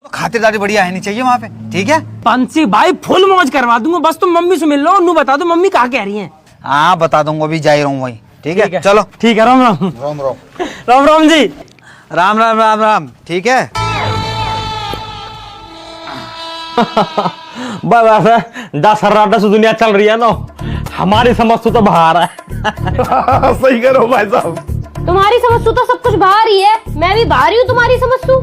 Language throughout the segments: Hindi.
खातिरदारी बढ़िया है नहीं चाहिए वहाँ पे, ठीक है? बंसी भाई फुल मौज करवा दूंगा, बस तुम मम्मी से मिल लो, नू बता दो मम्मी कहाँ कह रही हैं। हाँ बता दूंगा, अभी जा ही रहा हूँ वही, ठीक है? चलो ठीक है, राम राम। राम राम। राम राम जी। राम राम राम राम, ठीक है? बस 10 से दुनिया चल रही है ना, हमारी समझ तो बाहर है। सही करो भाई साहब, तुम्हारी समझ तो सब कुछ बाहर ही है, मैं भी बाहर ही हूँ तुम्हारी समझ तू।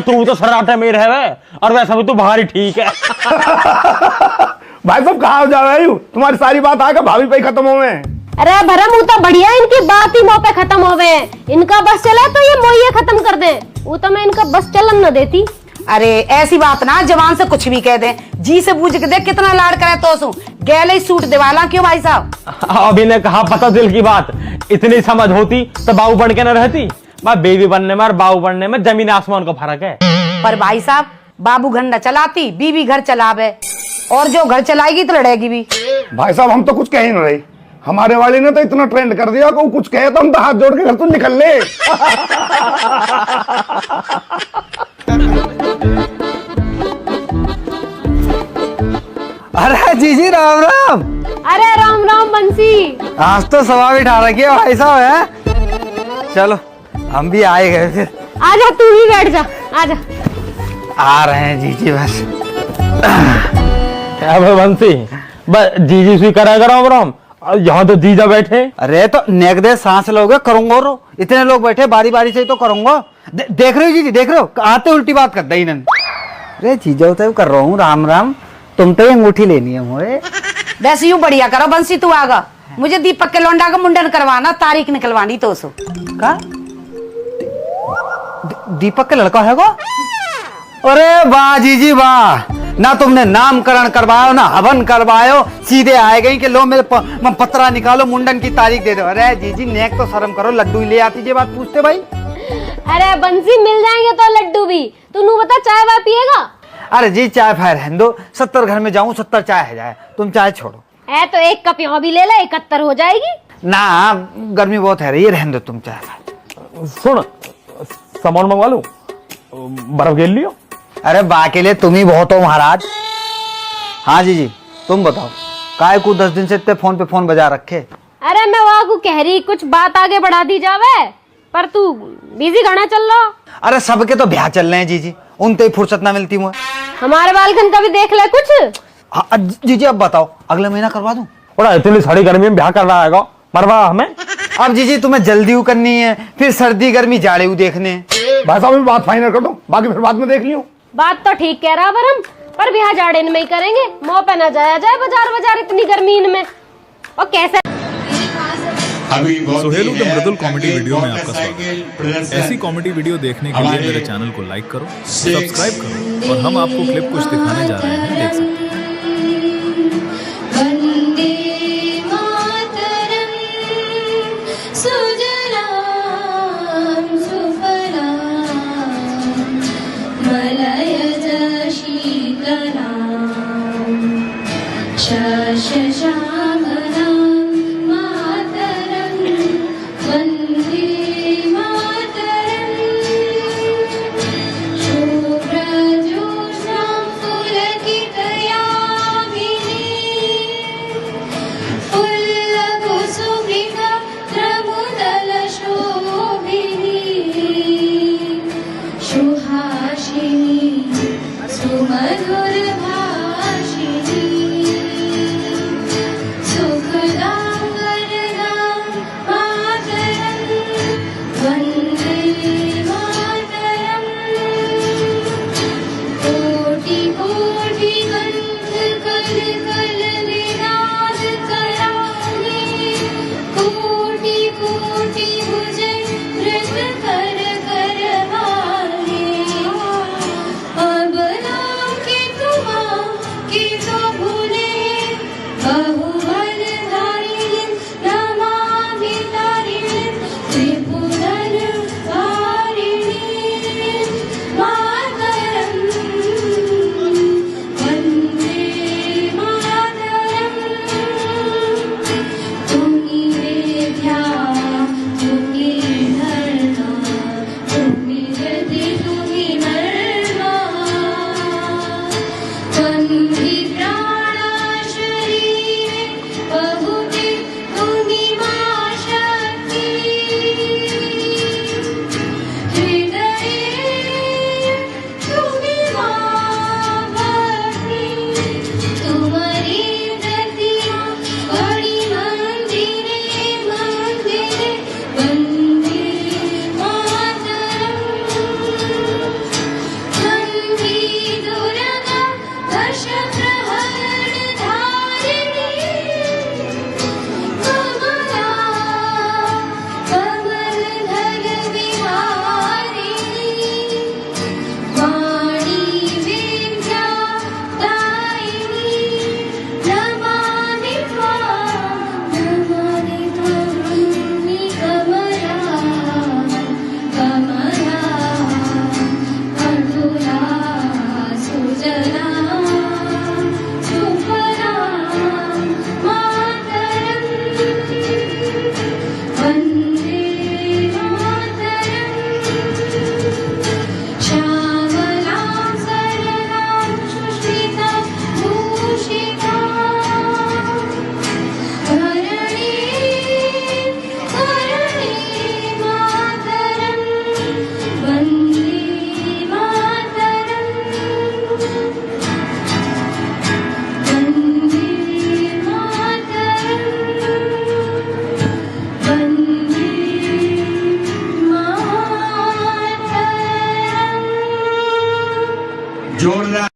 तू तो सराटे में रहे और वैसा भी तू बाहर ही ठीक है। भाई साहब कहाँ जा रहे हो? तुम्हारी सारी बात आकर भाभी पे खत्म हो गए। अरे भरम वो तो बढ़िया, इनकी बात ही मुंह पे खत्म हो गए। इनका बस चला तो ये मोहिए खत्म कर दे, वो तो मैं इनका बस चलन न देती। अरे ऐसी बात ना, जवान से कुछ भी कह दे, जी से पूछ के देख कितना लाड करे तो सू गैले सूट दिवाला क्यों भाई साहब? अभी ने कहा पता दिल की बात, इतनी समझ होती तो बाबू बन के न रहती। बेबी बनने में और बाबू बनने में जमीन आसमान का फर्क है। पर भाई साहब बाबू घर न चलाती, बीबी घर चलावे, और जो घर चलाएगी तो लड़ेगी भी। भाई साहब हम तो कुछ कह ही नहीं रहे, हमारे वाले ने तो इतना ट्रेंड कर दिया कि कुछ कहे तो हम तो हाथ जोड़ के घर तो निकल ले। अरे जीजी राम राम। अरे राम राम बंसी। आज तो सवा बिठा रखी है भाई साहब, है? चलो हम भी आए गए फिर। आजा तू ही बैठ जा, आजा। आ रहे हैं जीजी बस। क्या बंसी, जीजी से करेगा राम राम, यहाँ तो जीजा बैठे। अरे तो नेक दे सांस लोगे करूंगा, रो इतने लोग बैठे बारी बारी से तो करूंगा। देख रहे हो जीजी, देख रहे हो आते उल्टी बात करता ही नहीं। अरे जीजा तो कर रहा हूँ राम राम, तुम तो अंगूठी लेनी है मुझे। वैसे यूं बढ़िया करो बंसी, तू आगा, मुझे दीपक के लौंडा का मुंडन करवाना, तारीख निकलवानी तो सो का दीपक के लड़का है वो? अरे वाह जीजी वाह, ना तुमने नामकरण करवायो ना हवन करवायो, सीधे आए गई कि लो मेरे पत्रा निकालो मुंडन की तारीख दे दो। अरे जीजी नेक तो शर्म करो, लड्डू ले आती ये बात पूछते भाई। अरे बंसी मिल जाएंगे तो लड्डू भी, तू नू बता चाय वाय पिएगा? अरे जी चाय फायर रहने दो, 70 घर में जाऊं 70 चाय है जाए, तुम चाय छोड़ो। है तो एक कप यहाँ भी ले ले, 71 हो जाएगी। ना गर्मी बहुत है, ये रहने दो तुम चाय। सुन सामान मंगवा लूं, बर्फ घेर लियो। अरे बा के लिए तुम ही बहुत हो महाराज। हाँ जी तुम बताओ, काय को 10 दिन से इतने फोन पे फोन बजा रखे? अरे मैं वहाँ को कह रही कुछ बात आगे बढ़ा दी जावे, पर तू बिजी घना चल रहा। अरे सबके तो ब्याह चल रहे हैं जीजी, उनते ही फुर्सत ना मिलती मुझे। हमारे बालकन का भी देख ले कुछ। हाँ जीजी अब बताओ, अगले महीना करवा दूं? बड़ा इतनी सारी गर्मी में ब्याह कर रहा है मरवा हमें। अब जीजी तुम्हें जल्दी करनी है, फिर सर्दी गर्मी जाड़े देखने। भाई साहब मैं बात फाइनल कर दो, बाकी फिर बाद में देख लियो। बात तो ठीक कह रहा बरम, पर ब्याह जाड़े में ही करेंगे, मुँह पे ना जाया जाए बाजार बाजार इतनी गर्मी में। और कैसे सुहेलू द मृदुल कॉमेडी वीडियो में आपका स्वागत है। ऐसी कॉमेडी वीडियो देखने के लिए मेरे चैनल को लाइक करो, सब्सक्राइब करो, और हम आपको क्लिप कुछ दिखाने जा रहे हैं, देख सकते हैं। सुहासिनी सुमधुर